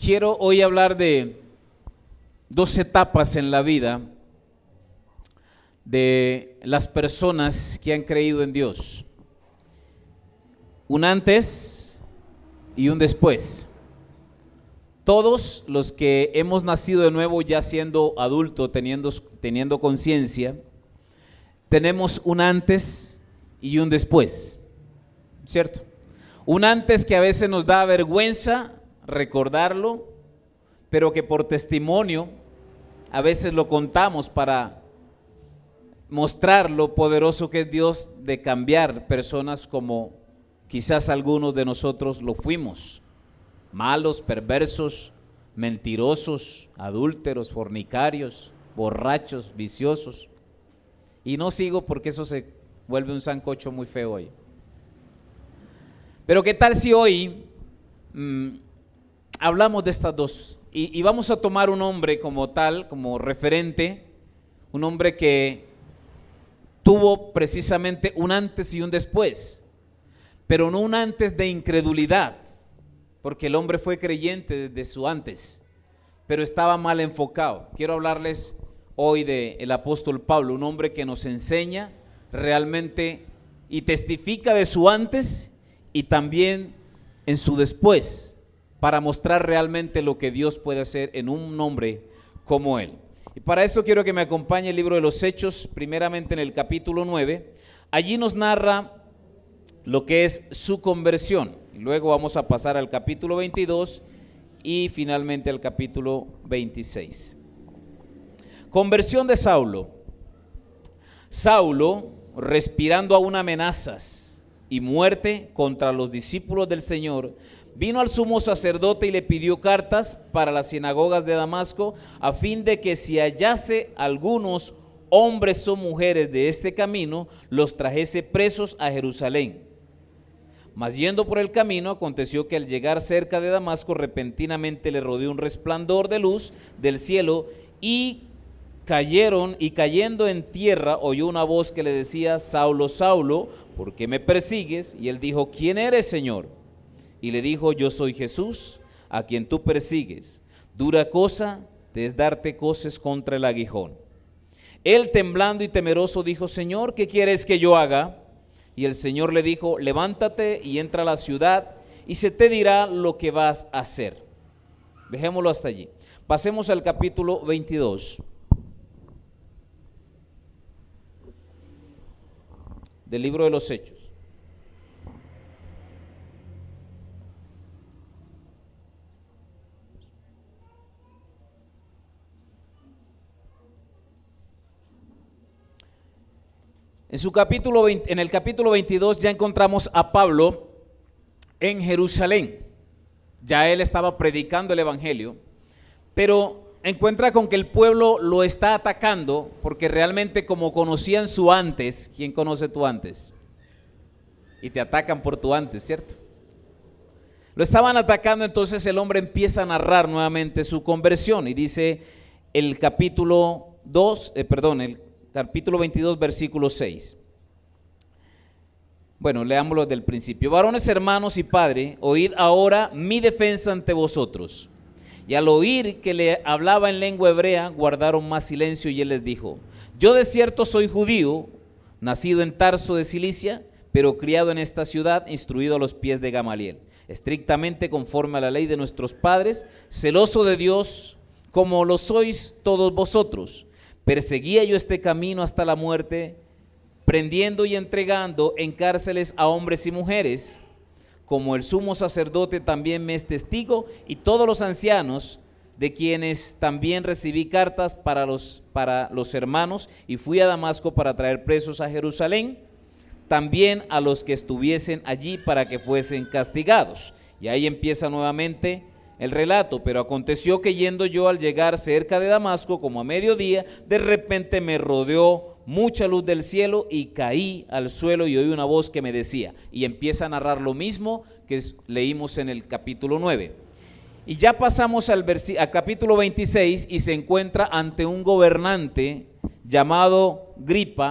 Quiero hoy hablar de dos etapas en la vida de las personas que han creído en Dios. Un antes y un después. Todos los que hemos nacido de nuevo ya siendo adultos, teniendo conciencia, tenemos un antes y un después, ¿cierto? Un antes que a veces nos da vergüenza recordarlo, pero que por testimonio a veces lo contamos para mostrar lo poderoso que es Dios de cambiar personas como quizás algunos de nosotros lo fuimos. Malos, perversos, mentirosos, adúlteros, fornicarios, borrachos, viciosos. Y no sigo porque eso se vuelve un sancocho muy feo hoy. Pero ¿qué tal si hoy hablamos de estas dos? Y vamos a tomar un hombre como tal, como referente, un hombre que tuvo precisamente un antes y un después, pero no un antes de incredulidad, porque el hombre fue creyente desde su antes, pero estaba mal enfocado. Quiero hablarles hoy del apóstol Pablo, un hombre que nos enseña realmente y testifica de su antes y también en su después, para mostrar realmente lo que Dios puede hacer en un hombre como él. Y para eso quiero que me acompañe el libro de los Hechos, primeramente en el capítulo 9. Allí nos narra lo que es su conversión. Y luego vamos a pasar al capítulo 22 y finalmente al capítulo 26. Conversión de Saulo. Saulo, respirando aún amenazas y muerte contra los discípulos del Señor, vino al sumo sacerdote y le pidió cartas para las sinagogas de Damasco, a fin de que si hallase algunos hombres o mujeres de este camino, los trajese presos a Jerusalén. Mas yendo por el camino, aconteció que al llegar cerca de Damasco, repentinamente le rodeó un resplandor de luz del cielo, y cayendo en tierra, oyó una voz que le decía: Saulo, Saulo, ¿por qué me persigues? Y él dijo: ¿quién eres, Señor? Y le dijo: yo soy Jesús, a quien tú persigues. Dura cosa te es darte coces contra el aguijón. Él, temblando y temeroso, dijo: Señor, ¿qué quieres que yo haga? Y el Señor le dijo: levántate y entra a la ciudad, y se te dirá lo que vas a hacer. Dejémoslo hasta allí. Pasemos al capítulo 22 del libro de los Hechos. En el capítulo 22 ya encontramos a Pablo en Jerusalén. Ya él estaba predicando el evangelio, pero encuentra con que el pueblo lo está atacando, porque realmente como conocían su antes. ¿Quién conoce tu antes? Y te atacan por tu antes, ¿cierto? Lo estaban atacando, entonces el hombre empieza a narrar nuevamente su conversión y dice el capítulo 22, versículo 6. Bueno, leámoslo desde el principio. Varones, hermanos y padre, oíd ahora mi defensa ante vosotros. Y al oír que le hablaba en lengua hebrea, guardaron más silencio, y él les dijo: yo de cierto soy judío, nacido en Tarso de Cilicia, pero criado en esta ciudad, instruido a los pies de Gamaliel, estrictamente conforme a la ley de nuestros padres, celoso de Dios, como lo sois todos vosotros. Perseguía yo este camino hasta la muerte, prendiendo y entregando en cárceles a hombres y mujeres, como el sumo sacerdote también me es testigo, y todos los ancianos, de quienes también recibí cartas para los hermanos, y fui a Damasco para traer presos a Jerusalén, también a los que estuviesen allí para que fuesen castigados. Y ahí empieza nuevamente el relato. Pero aconteció que yendo yo, al llegar cerca de Damasco, como a mediodía, de repente me rodeó mucha luz del cielo y caí al suelo y oí una voz que me decía, y empieza a narrar lo mismo que leímos en el capítulo 9. Y ya pasamos al capítulo 26 y se encuentra ante un gobernante llamado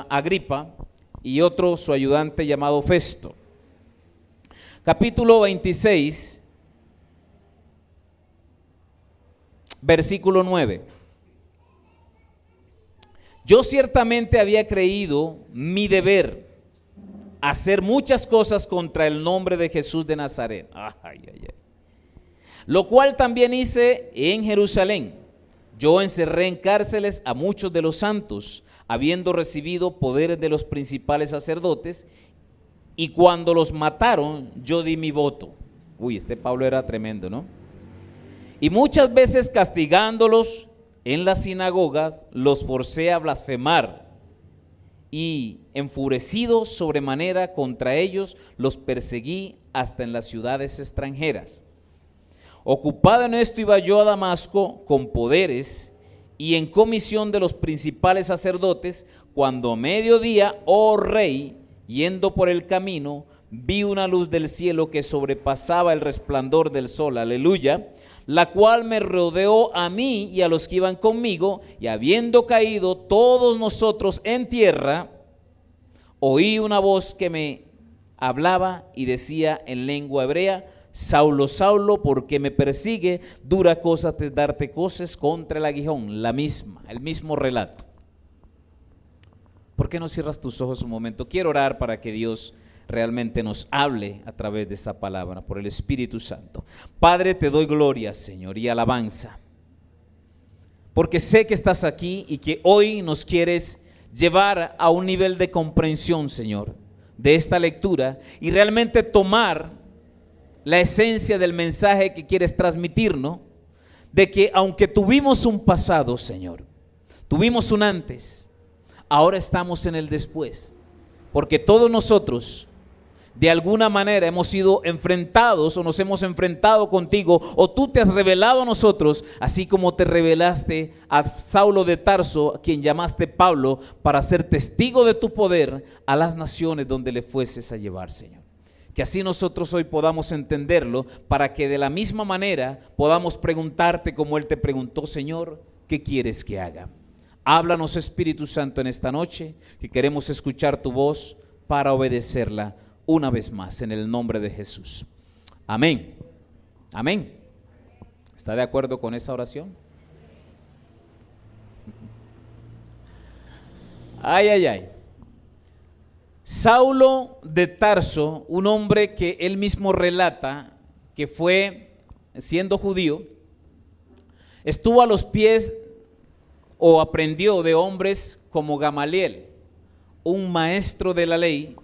Agripa y otro su ayudante llamado Festo. Capítulo 26 Versículo 9. Yo ciertamente había creído mi deber hacer muchas cosas contra el nombre de Jesús de Nazaret. Lo cual también hice en Jerusalén. Yo encerré en cárceles a muchos de los santos, habiendo recibido poderes de los principales sacerdotes, y cuando los mataron, yo di mi voto. Este Pablo era tremendo, ¿no? Y muchas veces castigándolos en las sinagogas, los forcé a blasfemar, y enfurecido sobremanera contra ellos, los perseguí hasta en las ciudades extranjeras. Ocupado en esto, iba yo a Damasco con poderes y en comisión de los principales sacerdotes, cuando a mediodía, oh rey, yendo por el camino, vi una luz del cielo que sobrepasaba el resplandor del sol, aleluya, la cual me rodeó a mí y a los que iban conmigo, y habiendo caído todos nosotros en tierra, oí una voz que me hablaba y decía en lengua hebrea: Saulo, Saulo, ¿por qué me persigue? Dura cosa te darte coces contra el aguijón. El mismo relato. ¿Por qué no cierras tus ojos un momento? Quiero orar para que Dios realmente nos hable a través de esta palabra por el Espíritu Santo. Padre, te doy gloria, Señor, y alabanza, porque sé que estás aquí y que hoy nos quieres llevar a un nivel de comprensión, Señor, de esta lectura, y realmente tomar la esencia del mensaje que quieres transmitirnos, de que aunque tuvimos un pasado, Señor, tuvimos un antes, ahora estamos en el después, porque todos nosotros de alguna manera hemos sido enfrentados o nos hemos enfrentado contigo, o tú te has revelado a nosotros, así como te revelaste a Saulo de Tarso, a quien llamaste Pablo, para ser testigo de tu poder a las naciones donde le fueses a llevar, Señor. Que así nosotros hoy podamos entenderlo, para que de la misma manera podamos preguntarte como Él te preguntó: Señor, ¿qué quieres que haga? Háblanos, Espíritu Santo, en esta noche, que queremos escuchar tu voz para obedecerla una vez más, en el nombre de Jesús. Amén. Amén. ¿Está de acuerdo con esa oración? Ay. Saulo de Tarso, un hombre que él mismo relata que fue, siendo judío, estuvo a los pies o aprendió de hombres como Gamaliel, un maestro de la ley,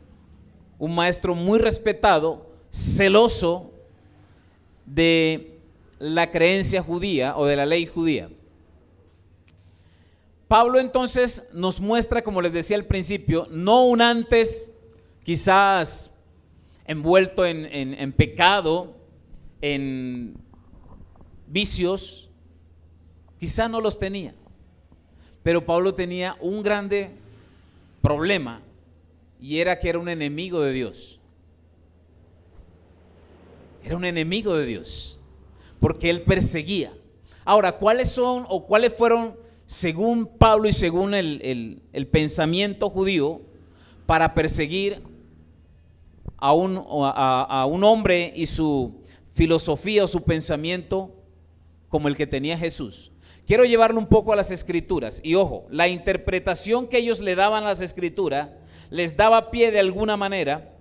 un maestro muy respetado, celoso de la creencia judía o de la ley judía. Pablo entonces nos muestra, como les decía al principio, no un antes quizás envuelto en pecado, en vicios, quizás no los tenía, pero Pablo tenía un grande problema, y era que era un enemigo de Dios. Era un enemigo de Dios, porque él perseguía. Ahora, ¿cuáles fueron, según Pablo y según el pensamiento judío, para perseguir a un hombre y su filosofía o su pensamiento como el que tenía Jesús? Quiero llevarlo un poco a las Escrituras, y ojo, la interpretación que ellos le daban a las Escrituras les daba pie de alguna manera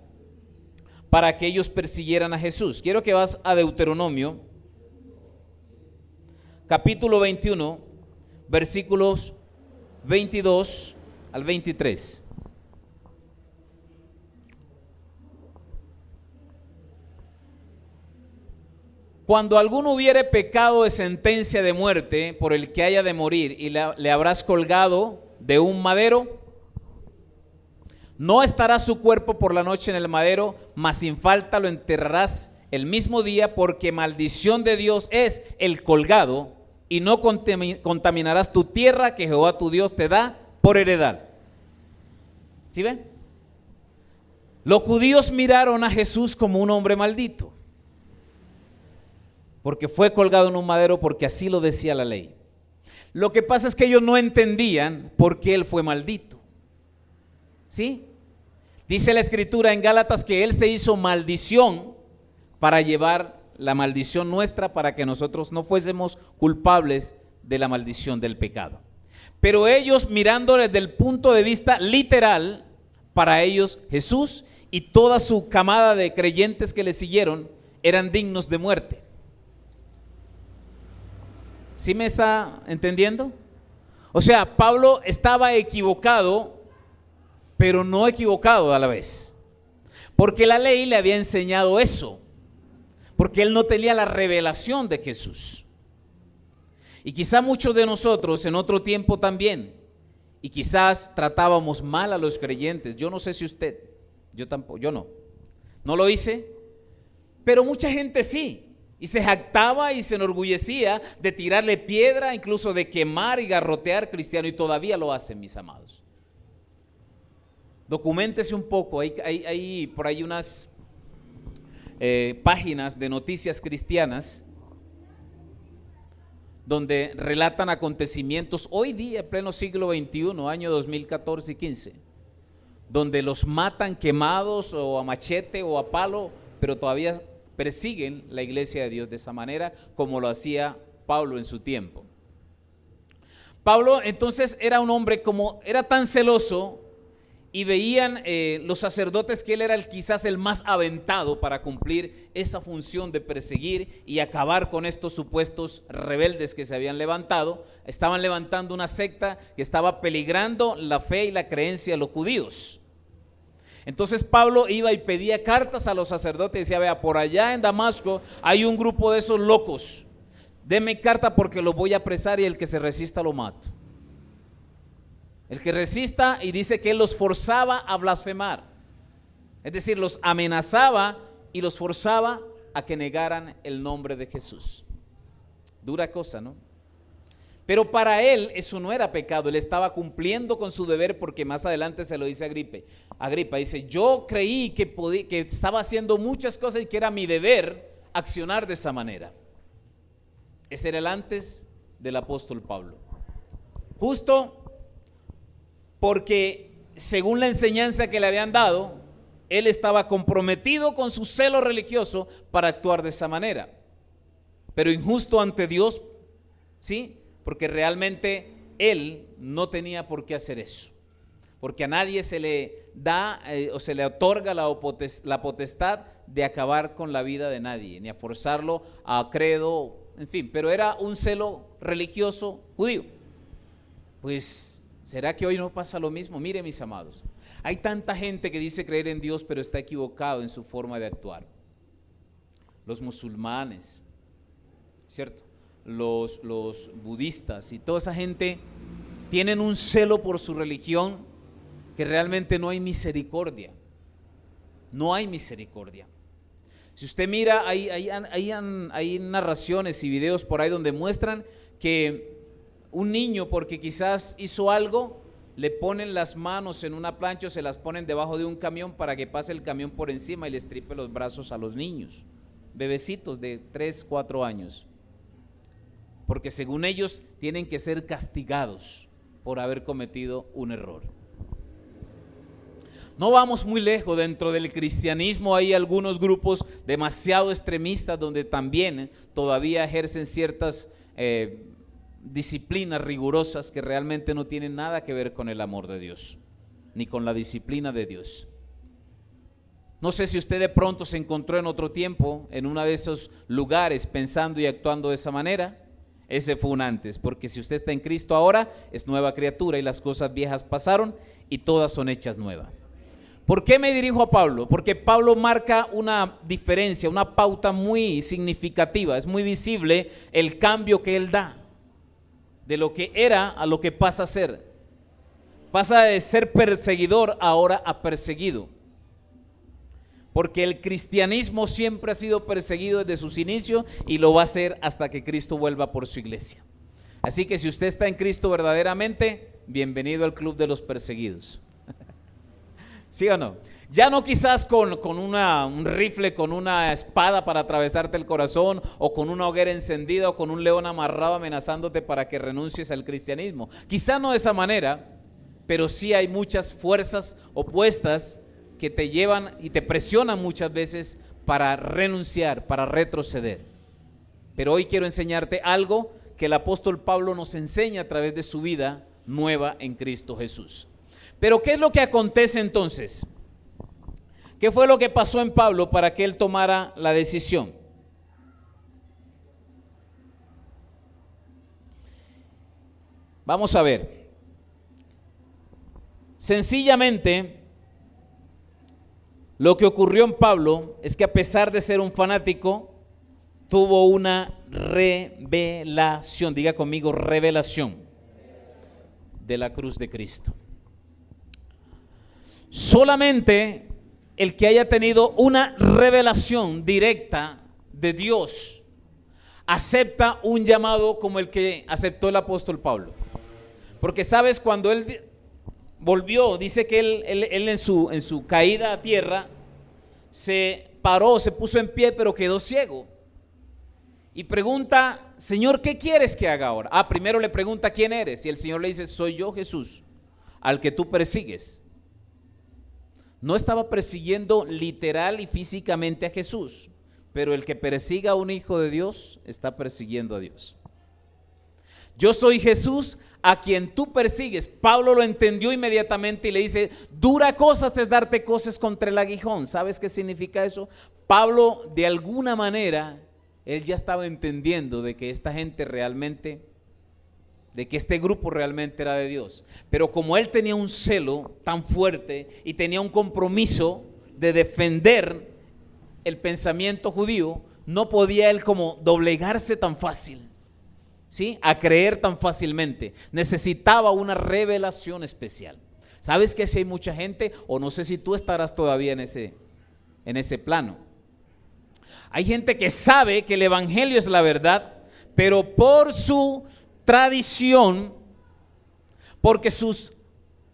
para que ellos persiguieran a Jesús. Quiero que vas a Deuteronomio, capítulo 21, versículos 22 al 23. Cuando alguno hubiere pecado de sentencia de muerte por el que haya de morir, y le habrás colgado de un madero, no estará su cuerpo por la noche en el madero, mas sin falta lo enterrarás el mismo día, porque maldición de Dios es el colgado, y no contaminarás tu tierra que Jehová tu Dios te da por heredad. ¿Sí ven? Los judíos miraron a Jesús como un hombre maldito, porque fue colgado en un madero, porque así lo decía la ley. Lo que pasa es que ellos no entendían por qué él fue maldito. ¿Sí? Dice la Escritura en Gálatas que él se hizo maldición para llevar la maldición nuestra para que nosotros no fuésemos culpables de la maldición del pecado. Pero ellos, mirando desde el punto de vista literal, para ellos Jesús y toda su camada de creyentes que le siguieron eran dignos de muerte. ¿Sí me está entendiendo? O sea, Pablo estaba equivocado, pero no equivocado a la vez. Porque la ley le había enseñado eso. Porque él no tenía la revelación de Jesús. Y quizá muchos de nosotros en otro tiempo también. Y quizás tratábamos mal a los creyentes. Yo no sé si usted, yo tampoco, yo no. No lo hice, pero mucha gente sí. Y se jactaba y se enorgullecía de tirarle piedra, incluso de quemar y garrotear cristiano, y todavía lo hacen, mis amados. Documéntese un poco, hay por ahí unas páginas de noticias cristianas donde relatan acontecimientos hoy día, en pleno siglo XXI, año 2014 y 15, donde los matan quemados o a machete o a palo, pero todavía persiguen la iglesia de Dios de esa manera, como lo hacía Pablo en su tiempo. Pablo entonces era un hombre, como era tan celoso, y veían los sacerdotes que él era quizás el más aventado para cumplir esa función de perseguir y acabar con estos supuestos rebeldes que se habían levantado. Estaban levantando una secta que estaba peligrando la fe y la creencia de los judíos. Entonces Pablo iba y pedía cartas a los sacerdotes y decía: vea, por allá en Damasco hay un grupo de esos locos, denme carta porque los voy a apresar y el que se resista lo mato. El que resista, y dice que él los forzaba a blasfemar, es decir, los amenazaba y los forzaba a que negaran el nombre de Jesús. Dura cosa, ¿no? Pero para él eso no era pecado, él estaba cumpliendo con su deber, porque más adelante se lo dice Agripa, dice: yo creí que estaba haciendo muchas cosas y que era mi deber accionar de esa manera. Ese era el antes del apóstol Pablo. Justo porque según la enseñanza que le habían dado, él estaba comprometido con su celo religioso para actuar de esa manera, pero injusto ante Dios, ¿sí? Porque realmente él no tenía por qué hacer eso, porque a nadie se le da o se le otorga la potestad de acabar con la vida de nadie, ni a forzarlo a credo, en fin, pero era un celo religioso judío. Pues ¿será que hoy no pasa lo mismo? Mire, mis amados, hay tanta gente que dice creer en Dios, pero está equivocado en su forma de actuar. Los musulmanes, ¿cierto? Los budistas y toda esa gente tienen un celo por su religión que realmente no hay misericordia. No hay misericordia. Si usted mira, hay narraciones y videos por ahí donde muestran que un niño, porque quizás hizo algo, le ponen las manos en una plancha o se las ponen debajo de un camión para que pase el camión por encima y les tripe los brazos a los niños, bebecitos de 3, 4 años, porque según ellos tienen que ser castigados por haber cometido un error. No vamos muy lejos, dentro del cristianismo hay algunos grupos demasiado extremistas donde también todavía ejercen ciertas disciplinas rigurosas que realmente no tienen nada que ver con el amor de Dios, ni con la disciplina de Dios. No sé si usted de pronto se encontró en otro tiempo en uno de esos lugares pensando y actuando de esa manera. Ese fue un antes, porque si usted está en Cristo ahora, es nueva criatura y las cosas viejas pasaron y todas son hechas nuevas. ¿Por qué me dirijo a Pablo? Porque Pablo marca una diferencia, una pauta muy significativa. Es muy visible el cambio que él da de lo que era a lo que pasa a ser. Pasa de ser perseguidor ahora a perseguido. Porque el cristianismo siempre ha sido perseguido desde sus inicios y lo va a ser hasta que Cristo vuelva por su iglesia. Así que si usted está en Cristo verdaderamente, bienvenido al club de los perseguidos. ¿Sí o no? Ya no quizás con un rifle, con una espada para atravesarte el corazón, o con una hoguera encendida, o con un león amarrado amenazándote para que renuncies al cristianismo. Quizá no de esa manera, pero sí hay muchas fuerzas opuestas que te llevan y te presionan muchas veces para renunciar, para retroceder. Pero hoy quiero enseñarte algo que el apóstol Pablo nos enseña a través de su vida nueva en Cristo Jesús. Pero ¿qué es lo que acontece entonces? ¿Qué fue lo que pasó en Pablo para que él tomara la decisión? Vamos a ver. Sencillamente, lo que ocurrió en Pablo es que a pesar de ser un fanático, tuvo una revelación, diga conmigo, revelación de la cruz de Cristo. Solamente el que haya tenido una revelación directa de Dios acepta un llamado como el que aceptó el apóstol Pablo. Porque sabes, cuando él volvió, dice que él en su caída a tierra se paró, se puso en pie, pero quedó ciego. Y pregunta, Señor, ¿qué quieres que haga ahora? Primero le pregunta, ¿quién eres? Y el Señor le dice, soy yo, Jesús, al que tú persigues. No estaba persiguiendo literal y físicamente a Jesús, pero el que persiga a un hijo de Dios está persiguiendo a Dios. Yo soy Jesús a quien tú persigues. Pablo lo entendió inmediatamente y le dice, dura cosa es darte cosas contra el aguijón. ¿Sabes qué significa eso? Pablo, de alguna manera, él ya estaba entendiendo de que esta gente realmente, de que este grupo realmente era de Dios. Pero como él tenía un celo tan fuerte y tenía un compromiso de defender el pensamiento judío, no podía él como doblegarse tan fácil, ¿sí? A creer tan fácilmente. Necesitaba una revelación especial. ¿Sabes que si hay mucha gente, o no sé si tú estarás todavía en ese plano? Hay gente que sabe que el evangelio es la verdad, pero por su tradición, porque sus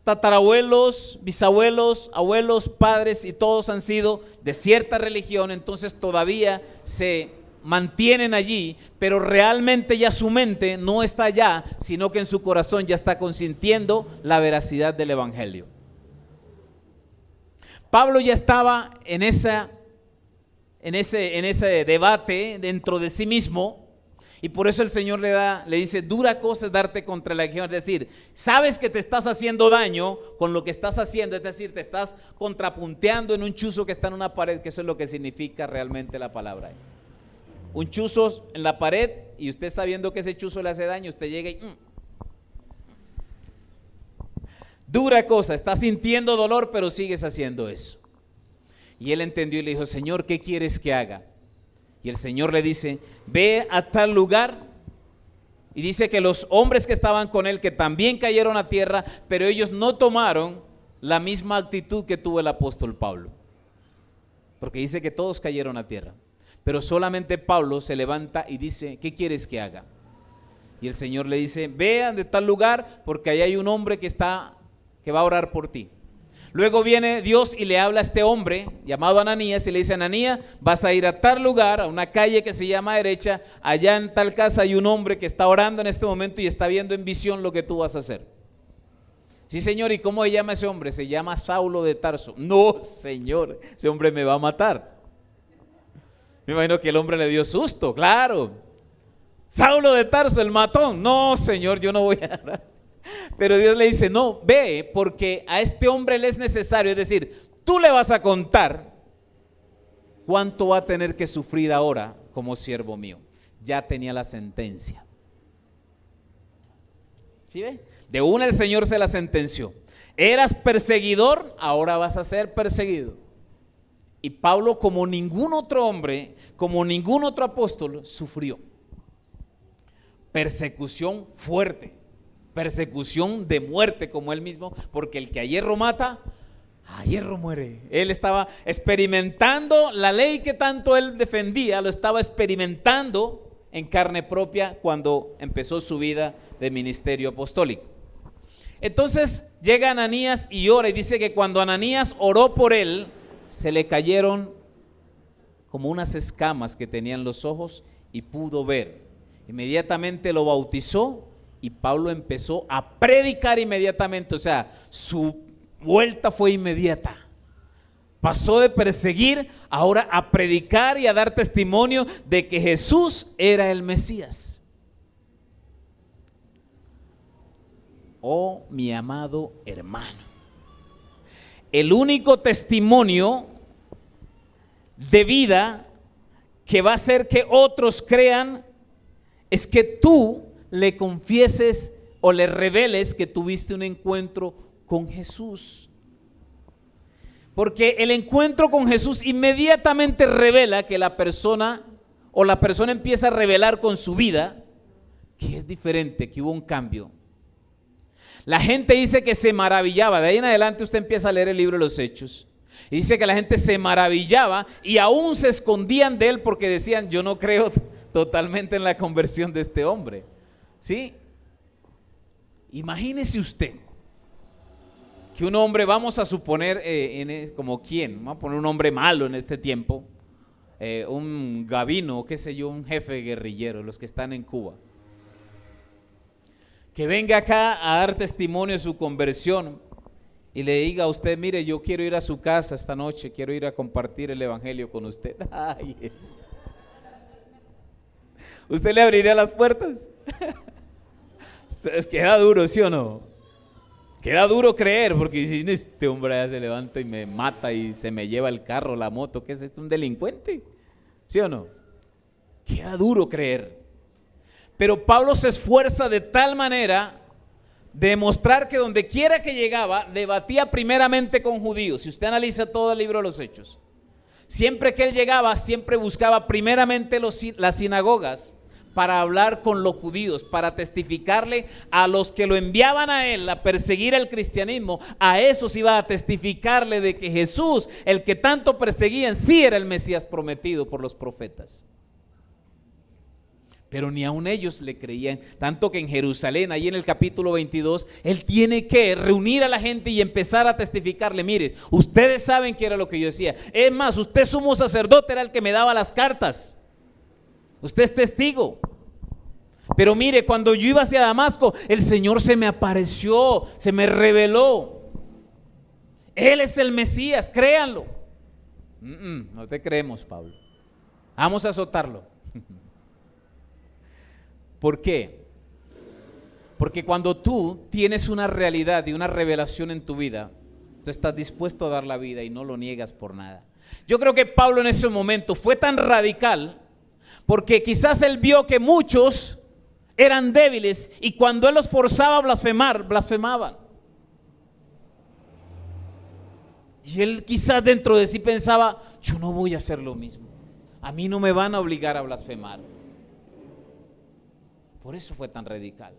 tatarabuelos, bisabuelos, abuelos, padres y todos han sido de cierta religión, entonces todavía se mantienen allí, pero realmente ya su mente no está allá, sino que en su corazón ya está consintiendo la veracidad del evangelio. Pablo ya estaba en ese debate dentro de sí mismo, y por eso el Señor le dice, dura cosa es darte contra el aguijón. Es decir, sabes que te estás haciendo daño con lo que estás haciendo, es decir, te estás contrapunteando en un chuzo que está en una pared, que eso es lo que significa realmente la palabra. Un chuzo en la pared, y usted sabiendo que ese chuzo le hace daño, usted llega y dura cosa, estás sintiendo dolor, pero sigues haciendo eso. Y él entendió y le dijo, Señor, ¿qué quieres que haga? Y el Señor le dice, ve a tal lugar. Y dice que los hombres que estaban con él, que también cayeron a tierra, pero ellos no tomaron la misma actitud que tuvo el apóstol Pablo. Porque dice que todos cayeron a tierra, pero solamente Pablo se levanta y dice, ¿qué quieres que haga? Y el Señor le dice, ve a tal lugar, porque ahí hay un hombre que va a orar por ti. Luego viene Dios y le habla a este hombre llamado Ananías y le dice, Ananías, vas a ir a tal lugar, a una calle que se llama Derecha, allá en tal casa hay un hombre que está orando en este momento y está viendo en visión lo que tú vas a hacer. Sí, Señor, ¿y cómo se llama ese hombre? Se llama Saulo de Tarso. No, Señor, ese hombre me va a matar. Me imagino que el hombre le dio susto, claro. Saulo de Tarso, el matón. No, Señor, yo no voy a orar. Pero Dios le dice, no, ve, porque a este hombre le es necesario, es decir, tú le vas a contar cuánto va a tener que sufrir ahora como siervo mío. Ya tenía la sentencia. ¿Sí ve? De una el Señor se la sentenció. Eras perseguidor, ahora vas a ser perseguido. Y Pablo, como ningún otro hombre, como ningún otro apóstol, sufrió persecución fuerte. Persecución de muerte, como él mismo, porque el que a hierro mata, a hierro muere. Él estaba experimentando la ley que tanto él defendía, lo estaba experimentando en carne propia cuando empezó su vida de ministerio apostólico. Entonces llega Ananías y ora, y dice que cuando Ananías oró por él, se le cayeron como unas escamas que tenían los ojos y pudo ver. Inmediatamente lo bautizó. Y Pablo empezó a predicar inmediatamente, o sea, su vuelta fue inmediata. Pasó de perseguir ahora a predicar y a dar testimonio de que Jesús era el Mesías. Oh, mi amado hermano, el único testimonio de vida que va a hacer que otros crean es que tú le confieses o le reveles que tuviste un encuentro con Jesús. Porque el encuentro con Jesús inmediatamente revela que la persona empieza a revelar con su vida que es diferente, que hubo un cambio. La gente dice que se maravillaba. De ahí en adelante usted empieza a leer el libro de los Hechos. Y dice que la gente se maravillaba y aún se escondían de él porque decían: yo no creo totalmente en la conversión de este hombre. ¿Sí? Imagínese usted que un hombre, vamos a suponer, como quién, vamos a poner un hombre malo en este tiempo, un Gavino, qué sé yo, un jefe guerrillero, los que están en Cuba, que venga acá a dar testimonio de su conversión y le diga a usted: mire, yo quiero ir a su casa esta noche, quiero ir a compartir el evangelio con usted. Ay, eso. ¿Usted le abriría las puertas? Queda duro, ¿sí o no? Queda duro creer, porque si este hombre ya se levanta y me mata y se me lleva el carro, la moto, ¿qué es esto? ¿Un delincuente? ¿Sí o no? Queda duro creer. Pero Pablo se esfuerza de tal manera de demostrar que donde quiera que llegaba, debatía primeramente con judíos. Si usted analiza todo el libro de los Hechos, siempre que él llegaba, siempre buscaba primeramente las sinagogas para hablar con los judíos, para testificarle a los que lo enviaban a él a perseguir el cristianismo. A esos iba a testificarle de que Jesús, el que tanto perseguían, sí era el Mesías prometido por los profetas. Pero ni aun ellos le creían, tanto que en Jerusalén, ahí en el capítulo 22, él tiene que reunir a la gente y empezar a testificarle: mire, ustedes saben que era lo que yo decía. Es más, usted sumo sacerdote era el que me daba las cartas. Usted es testigo. Pero mire, cuando yo iba hacia Damasco, el Señor se me apareció, se me reveló. Él es el Mesías, créanlo. No te creemos, Pablo. Vamos a azotarlo. ¿Por qué? Porque cuando tú tienes una realidad y una revelación en tu vida, tú estás dispuesto a dar la vida y no lo niegas por nada. Yo creo que Pablo en ese momento fue tan radical porque quizás él vio que muchos eran débiles y cuando él los forzaba a blasfemar, blasfemaban. Y él quizás dentro de sí pensaba: yo no voy a hacer lo mismo, a mí no me van a obligar a blasfemar. Por eso fue tan radical,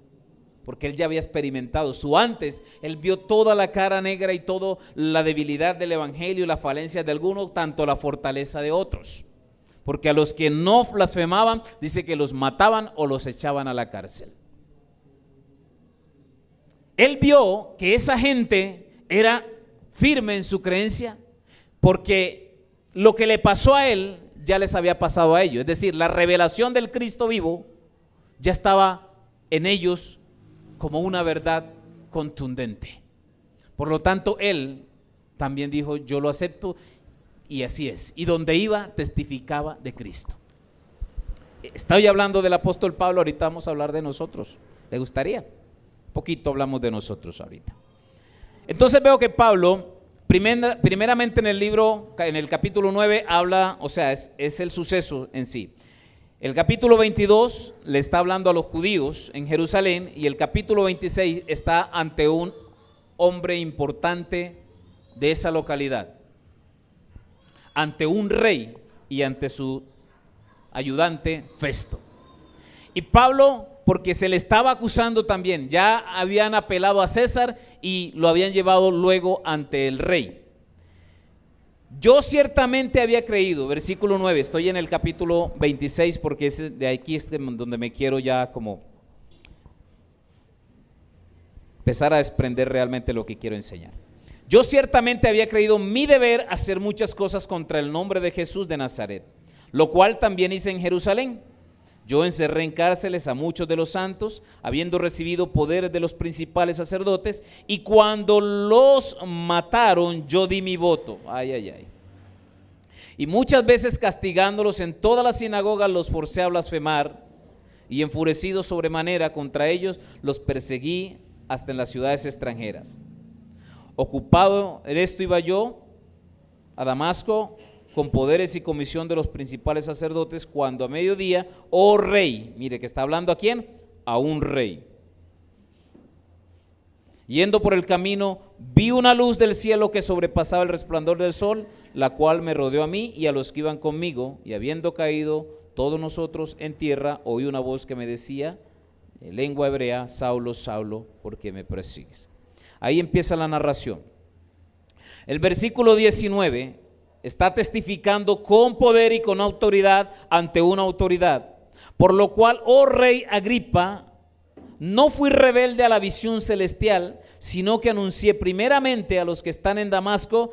porque él ya había experimentado su antes. Él vio toda la cara negra y toda la debilidad del evangelio, la falencia de algunos, tanto la fortaleza de otros. Porque a los que no blasfemaban, dice que los mataban o los echaban a la cárcel. Él vio que esa gente era firme en su creencia, porque lo que le pasó a él ya les había pasado a ellos. Es decir, la revelación del Cristo vivo ya estaba en ellos como una verdad contundente. Por lo tanto, él también dijo: yo lo acepto. Y así es. Y donde iba, testificaba de Cristo. Estoy hablando del apóstol Pablo, ahorita vamos a hablar de nosotros. ¿Le gustaría? Poquito hablamos de nosotros ahorita. Entonces veo que Pablo, primeramente en el libro, en el capítulo 9, habla, o sea, es el suceso en sí. El capítulo 22 le está hablando a los judíos en Jerusalén y el capítulo 26 está ante un hombre importante de esa localidad, ante un rey y ante su ayudante Festo. Y Pablo, porque se le estaba acusando también, ya habían apelado a César y lo habían llevado luego ante el rey. Yo ciertamente había creído, versículo 9, estoy en el capítulo 26 porque de aquí es donde me quiero ya como empezar a desprender realmente lo que quiero enseñar. Yo ciertamente había creído mi deber hacer muchas cosas contra el nombre de Jesús de Nazaret, lo cual también hice en Jerusalén. Yo encerré en cárceles a muchos de los santos, habiendo recibido poderes de los principales sacerdotes, y cuando los mataron, yo di mi voto. Ay, ay, ay. Y muchas veces castigándolos en todas las sinagogas los forcé a blasfemar, y enfurecido sobremanera contra ellos, los perseguí hasta en las ciudades extranjeras. Ocupado en esto iba yo a Damasco, con poderes y comisión de los principales sacerdotes, cuando a mediodía, oh rey, mire que está hablando a quién, a un rey. Yendo por el camino, vi una luz del cielo que sobrepasaba el resplandor del sol, la cual me rodeó a mí y a los que iban conmigo, y habiendo caído todos nosotros en tierra, oí una voz que me decía, en lengua hebrea, Saulo, Saulo, ¿por qué me persigues? Ahí empieza la narración. El versículo 19 está testificando con poder y con autoridad ante una autoridad. Por lo cual, oh rey Agripa, no fui rebelde a la visión celestial, sino que anuncié primeramente a los que están en Damasco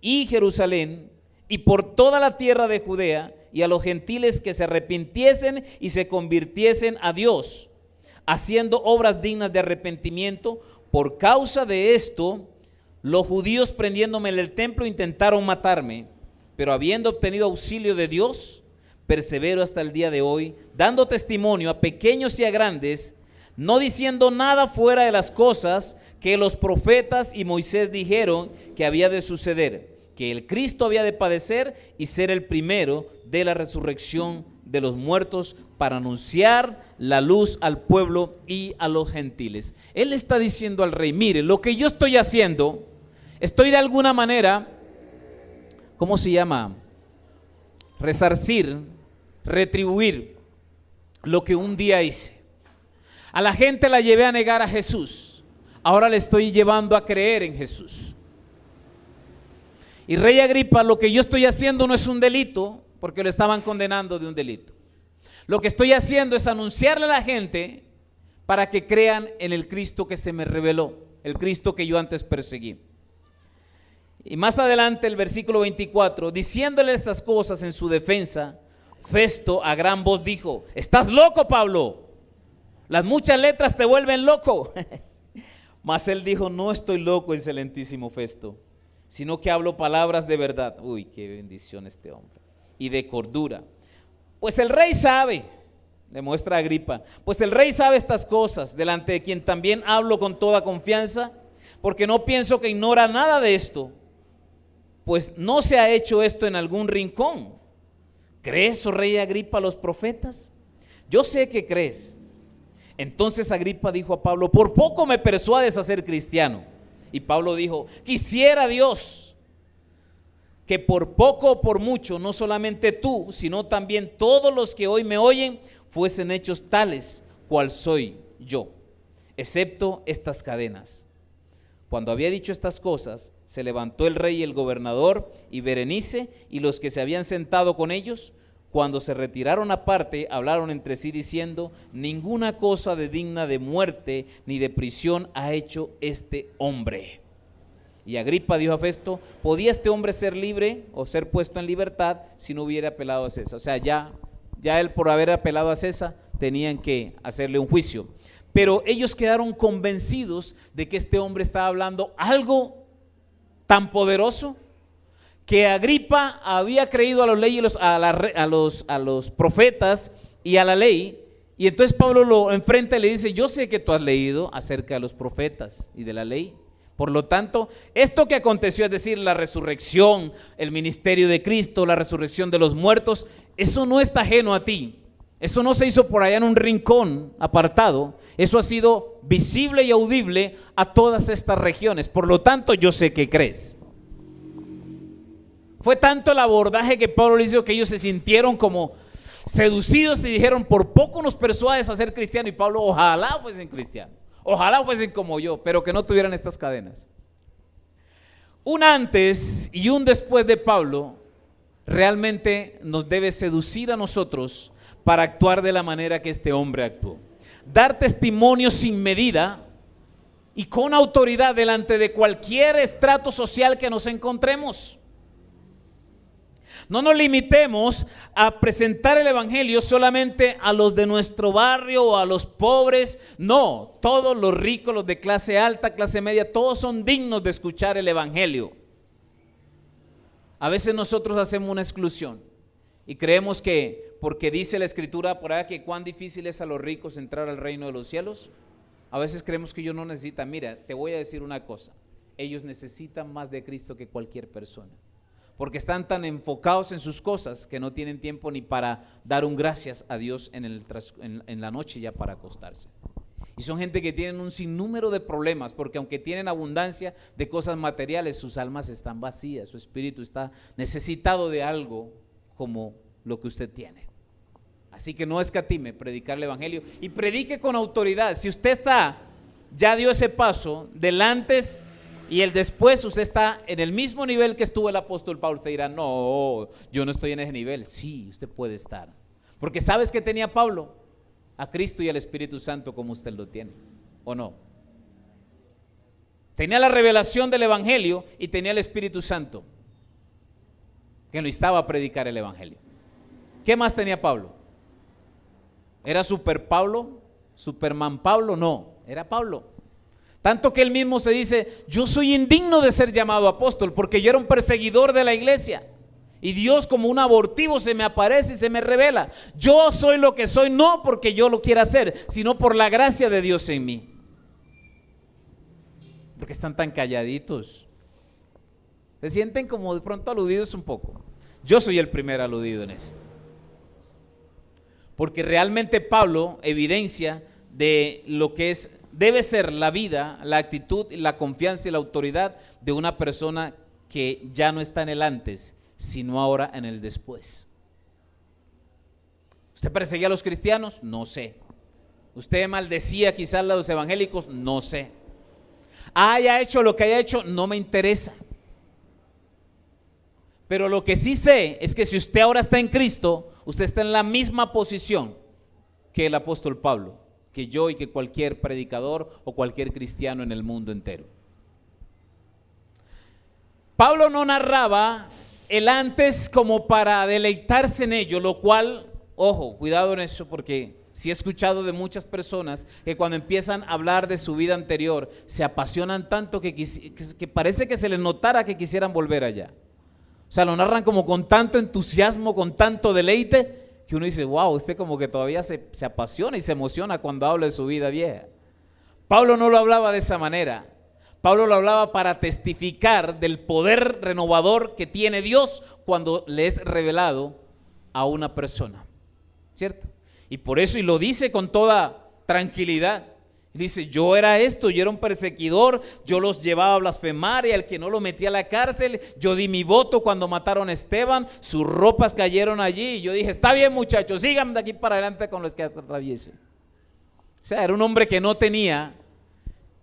y Jerusalén y por toda la tierra de Judea y a los gentiles que se arrepintiesen y se convirtiesen a Dios, haciendo obras dignas de arrepentimiento. Por causa de esto, los judíos prendiéndome en el templo intentaron matarme, pero habiendo obtenido auxilio de Dios, persevero hasta el día de hoy, dando testimonio a pequeños y a grandes, no diciendo nada fuera de las cosas que los profetas y Moisés dijeron que había de suceder, que el Cristo había de padecer y ser el primero de la resurrección de los muertos, para anunciar la luz al pueblo y a los gentiles. Él está diciendo al rey, mire, lo que yo estoy haciendo, estoy de alguna manera, ¿cómo se llama? Resarcir, retribuir lo que un día hice. A la gente la llevé a negar a Jesús, ahora le estoy llevando a creer en Jesús. Y rey Agripa, lo que yo estoy haciendo no es un delito, porque lo estaban condenando de un delito. Lo que estoy haciendo es anunciarle a la gente para que crean en el Cristo que se me reveló, el Cristo que yo antes perseguí. Y más adelante el versículo 24, diciéndole estas cosas en su defensa, Festo a gran voz dijo, ¿estás loco, Pablo? Las muchas letras te vuelven loco. Mas él dijo, no estoy loco, excelentísimo Festo, sino que hablo palabras de verdad. Uy, qué bendición este hombre. Y de cordura. Pues el rey sabe, le muestra a Agripa, pues el rey sabe estas cosas, delante de quien también hablo con toda confianza, porque no pienso que ignora nada de esto, pues no se ha hecho esto en algún rincón. ¿Crees, oh rey Agripa, a los profetas? Yo sé que crees. Entonces Agripa dijo a Pablo, por poco me persuades a ser cristiano. Y Pablo dijo, quisiera Dios que por poco o por mucho, no solamente tú, sino también todos los que hoy me oyen, fuesen hechos tales cual soy yo, excepto estas cadenas. Cuando había dicho estas cosas, se levantó el rey y el gobernador y Berenice y los que se habían sentado con ellos. Cuando se retiraron aparte, hablaron entre sí diciendo, ninguna cosa de digna de muerte ni de prisión ha hecho este hombre. Y Agripa dijo a Festo, ¿podía este hombre ser libre o ser puesto en libertad si no hubiera apelado a César? O sea, ya él por haber apelado a César tenían que hacerle un juicio. Pero ellos quedaron convencidos de que este hombre estaba hablando algo tan poderoso que Agripa había creído a los leyes, a los profetas y a la ley. Y entonces Pablo lo enfrenta y le dice, yo sé que tú has leído acerca de los profetas y de la ley. Por lo tanto, esto que aconteció, es decir, la resurrección, el ministerio de Cristo, la resurrección de los muertos, eso no está ajeno a ti. Eso no se hizo por allá en un rincón apartado. Eso ha sido visible y audible a todas estas regiones. Por lo tanto, yo sé que crees. Fue tanto el abordaje que Pablo le hizo que ellos se sintieron como seducidos y dijeron, por poco nos persuades a ser cristiano. Y Pablo, ojalá fuesen cristianos. Ojalá fuesen como yo, pero que no tuvieran estas cadenas. Un antes y un después de Pablo realmente nos debe seducir a nosotros para actuar de la manera que este hombre actuó. Dar testimonio sin medida y con autoridad delante de cualquier estrato social que nos encontremos. No nos limitemos a presentar el evangelio solamente a los de nuestro barrio o a los pobres. No, todos los ricos, los de clase alta, clase media, todos son dignos de escuchar el evangelio. A veces nosotros hacemos una exclusión y creemos que porque dice la escritura por ahí que cuán difícil es a los ricos entrar al reino de los cielos. A veces creemos que ellos no necesitan. Mira, te voy a decir una cosa. Ellos necesitan más de Cristo que cualquier persona, porque están tan enfocados en sus cosas que no tienen tiempo ni para dar un gracias a Dios en la noche ya para acostarse. Y son gente que tienen un sinnúmero de problemas, porque aunque tienen abundancia de cosas materiales, sus almas están vacías, su espíritu está necesitado de algo como lo que usted tiene. Así que no escatime predicar el evangelio y predique con autoridad. Si usted ya dio ese paso del antes y el después, usted está en el mismo nivel que estuvo el apóstol Pablo. Usted dirá, no, yo no estoy en ese nivel. Sí, usted puede estar. Porque ¿sabes qué tenía Pablo? A Cristo y al Espíritu Santo como usted lo tiene, ¿o no? Tenía la revelación del evangelio y tenía el Espíritu Santo que lo instaba a predicar el evangelio. ¿Qué más tenía Pablo? ¿Era super Pablo? ¿Superman Pablo? No, era Pablo. Tanto que él mismo se dice, yo soy indigno de ser llamado apóstol porque yo era un perseguidor de la iglesia. Y Dios como un abortivo se me aparece y se me revela. Yo soy lo que soy no porque yo lo quiera hacer, sino por la gracia de Dios en mí. Porque están tan calladitos. Se sienten como de pronto aludidos un poco. Yo soy el primer aludido en esto. Porque realmente Pablo evidencia de lo que debe ser la vida, la actitud, la confianza y la autoridad de una persona que ya no está en el antes, sino ahora en el después. ¿Usted perseguía a los cristianos? No sé. ¿Usted maldecía quizás a los evangélicos? No sé. Haya hecho lo que haya hecho, no me interesa. Pero lo que sí sé es que si usted ahora está en Cristo, usted está en la misma posición que el apóstol Pablo, que yo y que cualquier predicador o cualquier cristiano en el mundo entero. Pablo no narraba el antes como para deleitarse en ello, lo cual, ojo, cuidado en eso, porque sí he escuchado de muchas personas que cuando empiezan a hablar de su vida anterior se apasionan tanto que parece que se les notara que quisieran volver allá. O sea, lo narran como con tanto entusiasmo, con tanto deleite, que uno dice, wow, usted como que todavía se apasiona y se emociona cuando habla de su vida vieja. Pablo no lo hablaba de esa manera. Pablo lo hablaba para testificar del poder renovador que tiene Dios cuando le es revelado a una persona, ¿cierto? Y por eso, y lo dice con toda tranquilidad, dice, yo era esto, yo era un perseguidor, yo los llevaba a blasfemar y al que no lo metía a la cárcel, yo di mi voto cuando mataron a Esteban, sus ropas cayeron allí y yo dije, está bien muchachos, sigan de aquí para adelante con los que atraviesen. O sea, era un hombre que no tenía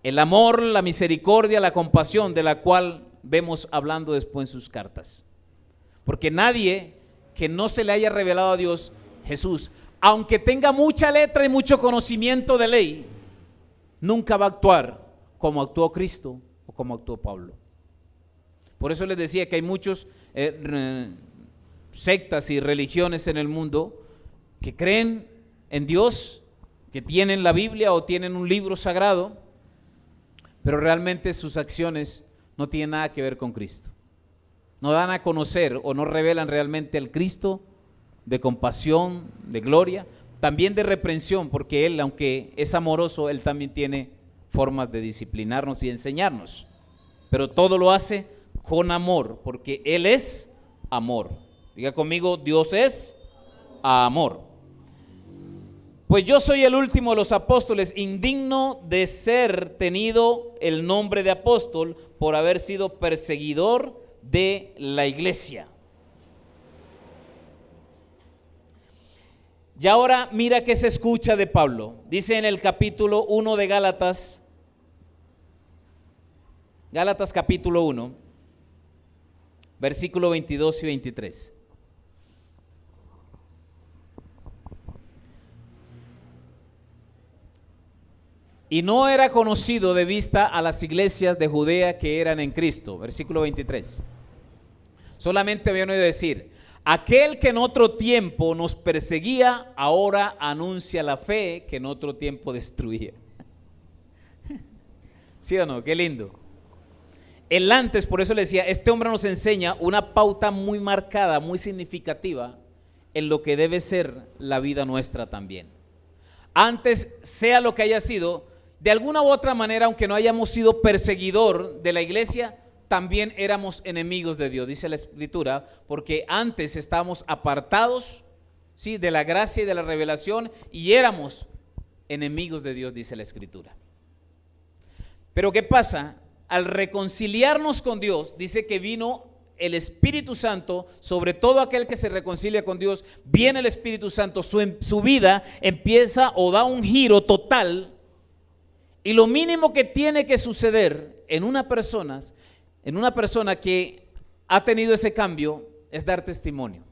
el amor, la misericordia, la compasión de la cual vemos hablando después en sus cartas. Porque nadie que no se le haya revelado a Dios, Jesús, aunque tenga mucha letra y mucho conocimiento de ley, nunca va a actuar como actuó Cristo o como actuó Pablo. Por eso les decía que hay muchos sectas y religiones en el mundo que creen en Dios, que tienen la Biblia o tienen un libro sagrado, pero realmente sus acciones no tienen nada que ver con Cristo. No dan a conocer o no revelan realmente el Cristo de compasión, de gloria, también de reprensión, porque Él, aunque es amoroso, Él también tiene formas de disciplinarnos y enseñarnos, pero todo lo hace con amor, porque Él es amor. Diga conmigo, Dios es amor. Pues yo soy el último de los apóstoles, indigno de ser tenido el nombre de apóstol por haber sido perseguidor de la iglesia. Y ahora mira qué se escucha de Pablo. Dice en el capítulo 1 de Gálatas capítulo 1, versículo 22 y 23. Y no era conocido de vista a las iglesias de Judea que eran en Cristo. Versículo 23. Solamente habían oído decir, aquel que en otro tiempo nos perseguía, ahora anuncia la fe que en otro tiempo destruía. ¿Sí o no? Qué lindo. El antes, por eso le decía, este hombre nos enseña una pauta muy marcada, muy significativa en lo que debe ser la vida nuestra también. Antes, sea lo que haya sido, de alguna u otra manera, aunque no hayamos sido perseguidor de la iglesia, también éramos enemigos de Dios, dice la Escritura, porque antes estábamos apartados, ¿sí?, de la gracia y de la revelación, y éramos enemigos de Dios, dice la Escritura. Pero ¿qué pasa? Al reconciliarnos con Dios, dice que vino el Espíritu Santo sobre todo aquel que se reconcilia con Dios. Viene el Espíritu Santo, su vida empieza o da un giro total, y lo mínimo que tiene que suceder en una persona que ha tenido ese cambio es dar testimonio.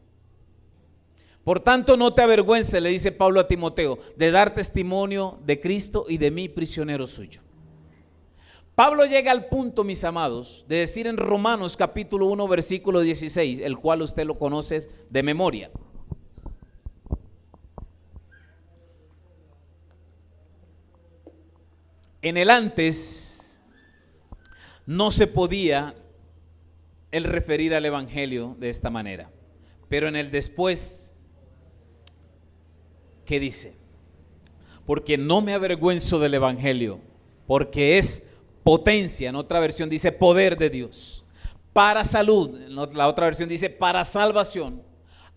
Por tanto, no te avergüences, le dice Pablo a Timoteo, de dar testimonio de Cristo y de mí, prisionero suyo. Pablo llega al punto, mis amados, de decir en Romanos capítulo 1 versículo 16, el cual usted lo conoce de memoria. En el antes no se podía el referir al evangelio de esta manera, pero en el después, ¿qué dice? Porque no me avergüenzo del evangelio, porque es potencia, en otra versión dice poder de Dios, para salud, en la otra versión dice para salvación,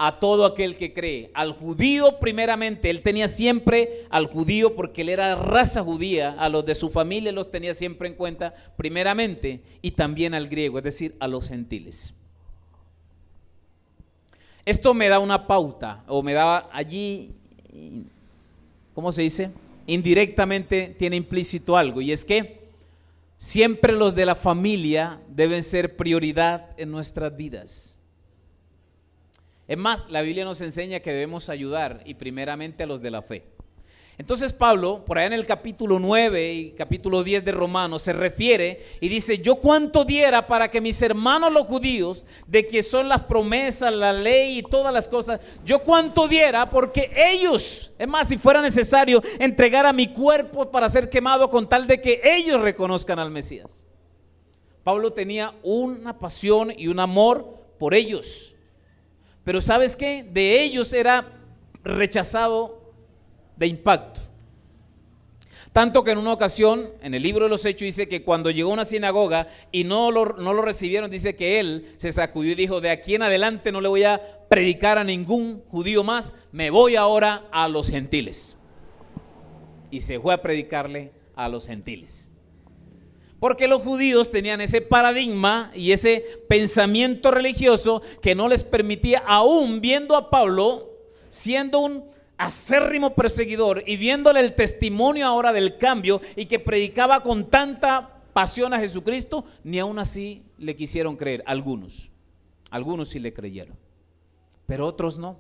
a todo aquel que cree. Al judío primeramente, él tenía siempre al judío porque él era raza judía, a los de su familia los tenía siempre en cuenta primeramente, y también al griego, es decir, a los gentiles. Esto me da una pauta, o me da allí, ¿cómo se dice? Indirectamente tiene implícito algo, y es que siempre los de la familia deben ser prioridad en nuestras vidas. Es más, la Biblia nos enseña que debemos ayudar y primeramente a los de la fe. Entonces Pablo, por allá en el capítulo 9 y capítulo 10 de Romanos, se refiere y dice: yo cuánto diera para que mis hermanos los judíos, de que son las promesas, la ley y todas las cosas, yo cuánto diera porque ellos, es más, si fuera necesario, entregar a mi cuerpo para ser quemado con tal de que ellos reconozcan al Mesías. Pablo tenía una pasión y un amor por ellos, pero ¿sabes qué? De ellos era rechazado de impacto. Tanto que en una ocasión, en el libro de los Hechos, dice que cuando llegó a una sinagoga y no lo recibieron, dice que él se sacudió y dijo: de aquí en adelante no le voy a predicar a ningún judío más, me voy ahora a los gentiles. Y se fue a predicarle a los gentiles. Porque los judíos tenían ese paradigma y ese pensamiento religioso que no les permitía, aún viendo a Pablo siendo un acérrimo perseguidor y viéndole el testimonio ahora del cambio y que predicaba con tanta pasión a Jesucristo, ni aún así le quisieron creer. Algunos sí le creyeron, pero otros no.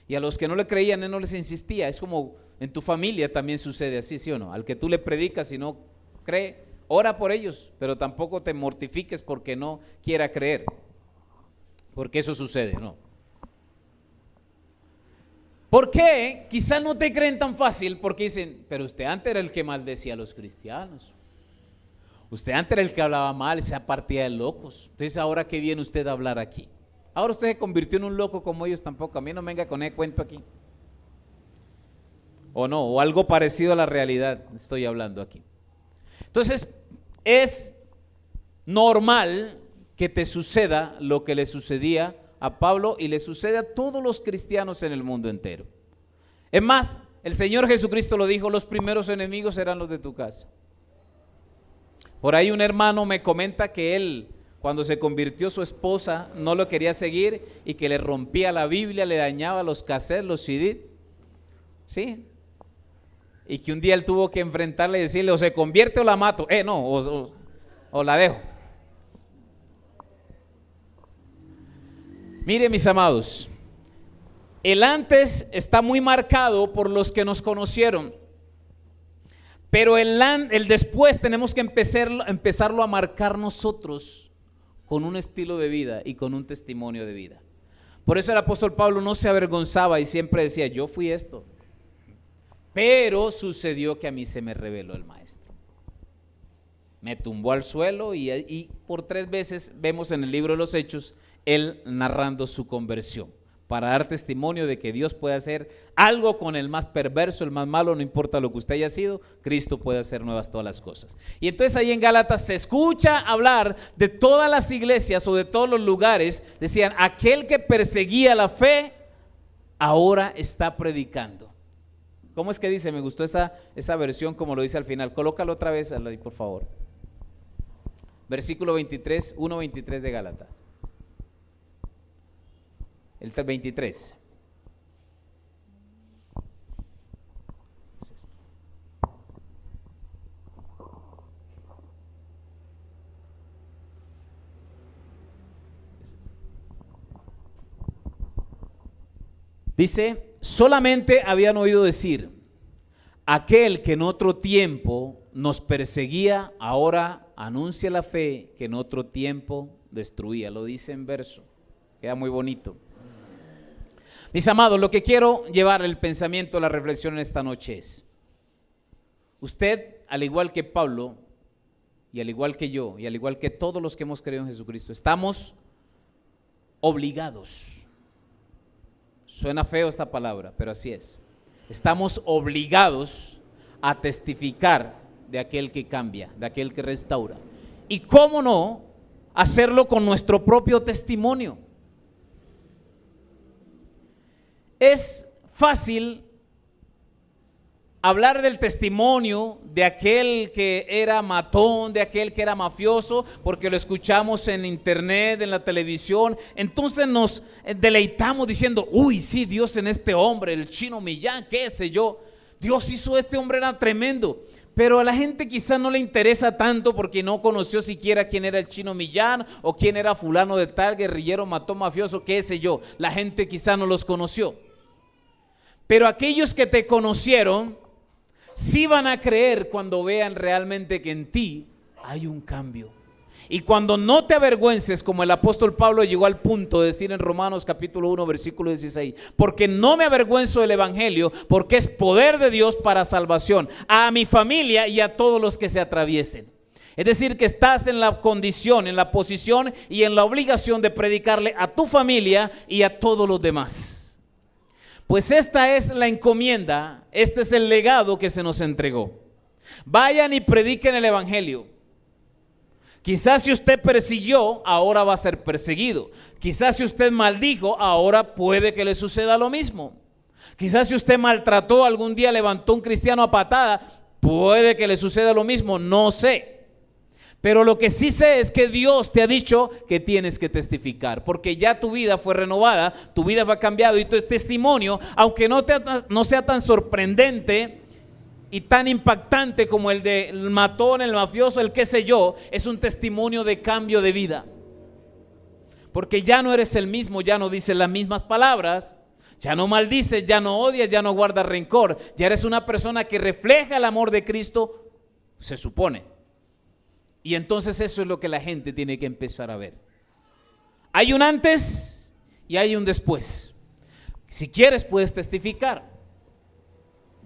Y a los que no le creían, él no les insistía. Es como en tu familia también sucede así, ¿sí o no? Al que tú le predicas y no cree, ora por ellos, pero tampoco te mortifiques porque no quiera creer, porque eso sucede, ¿no? ¿Por qué? Quizás no te creen tan fácil porque dicen: pero usted antes era el que maldecía a los cristianos, usted antes era el que hablaba mal, esa partida de locos, entonces ahora ¿qué viene usted a hablar aquí? Ahora usted se convirtió en un loco como ellos. Tampoco, a mí no me venga con ese cuento aquí. O no, o algo parecido a la realidad estoy hablando aquí. Entonces es normal que te suceda lo que le sucedía a Pablo y le sucede a todos los cristianos en el mundo entero. Es más, el Señor Jesucristo lo dijo: los primeros enemigos serán los de tu casa. Por ahí un hermano me comenta que él, cuando se convirtió, su esposa no lo quería seguir y que le rompía la Biblia, le dañaba los cassettes, los CDs, ¿sí? Y que un día él tuvo que enfrentarle y decirle: o se convierte o la mato, o la dejo. Mire, mis amados, el antes está muy marcado por los que nos conocieron, pero el después tenemos que empezarlo a marcar nosotros con un estilo de vida y con un testimonio de vida. Por eso el apóstol Pablo no se avergonzaba y siempre decía, yo fui esto. Pero sucedió que a mí se me reveló el maestro. Me tumbó al suelo y por 3 veces vemos en el libro de los Hechos él narrando su conversión, para dar testimonio de que Dios puede hacer algo con el más perverso, el más malo, no importa lo que usted haya sido, Cristo puede hacer nuevas todas las cosas. Y entonces ahí en Gálatas se escucha hablar de todas las iglesias o de todos los lugares, decían, aquel que perseguía la fe, ahora está predicando. ¿Cómo es que dice? Me gustó esa versión como lo dice al final. Colócalo otra vez ahí, por favor. Versículo 23, 1:23 de Gálatas. El 23. Dice, solamente habían oído decir, aquel que en otro tiempo nos perseguía, ahora anuncia la fe que en otro tiempo destruía. Lo dice en verso, queda muy bonito. Mis amados, lo que quiero llevar el pensamiento, la reflexión en esta noche es, usted, al igual que Pablo, y al igual que yo, y al igual que todos los que hemos creído en Jesucristo, estamos obligados. Suena feo esta palabra, pero así es. Estamos obligados a testificar de aquel que cambia, de aquel que restaura. Y cómo no, hacerlo con nuestro propio testimonio. Es fácil hablar del testimonio de aquel que era matón, de aquel que era mafioso, porque lo escuchamos en internet, en la televisión. Entonces nos deleitamos diciendo, uy, sí, Dios en este hombre, el Chino Millán, qué sé yo, Dios hizo este hombre, era tremendo. Pero a la gente quizás no le interesa tanto porque no conoció siquiera quién era el Chino Millán o quién era fulano de tal, guerrillero, matón, mafioso, qué sé yo. La gente quizás no los conoció. Pero aquellos que te conocieron, sí van a creer cuando vean realmente que en ti hay un cambio. Y cuando no te avergüences, como el apóstol Pablo llegó al punto de decir en Romanos capítulo 1 versículo 16, porque no me avergüenzo del evangelio, porque es poder de Dios para salvación a mi familia y a todos los que se atraviesen. Es decir, que estás en la condición, en la posición y en la obligación de predicarle a tu familia y a todos los demás. Pues esta es la encomienda, este es el legado que se nos entregó. Vayan y prediquen el evangelio. Quizás si usted persiguió, ahora va a ser perseguido. Quizás si usted maldijo, ahora puede que le suceda lo mismo. Quizás si usted maltrató, algún día levantó un cristiano a patada, puede que le suceda lo mismo, no sé. Pero lo que sí sé es que Dios te ha dicho que tienes que testificar, porque ya tu vida fue renovada, tu vida fue cambiada y tu testimonio, aunque no sea tan sorprendente y tan impactante como el del matón, el mafioso, el qué sé yo, es un testimonio de cambio de vida. Porque ya no eres el mismo, ya no dices las mismas palabras, ya no maldices, ya no odias, ya no guardas rencor, ya eres una persona que refleja el amor de Cristo, se supone. Y entonces eso es lo que la gente tiene que empezar a ver. Hay un antes y hay un después. Si quieres puedes testificar.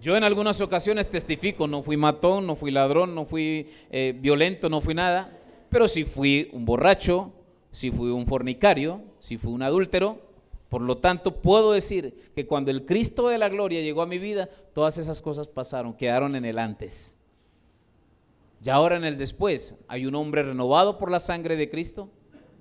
Yo en algunas ocasiones testifico, no fui matón, no fui ladrón, no fui violento, no fui nada, pero sí fui un borracho, sí fui un fornicario, sí fui un adúltero. Por lo tanto puedo decir que cuando el Cristo de la gloria llegó a mi vida, todas esas cosas pasaron, quedaron en el antes. Y ahora en el después, hay un hombre renovado por la sangre de Cristo,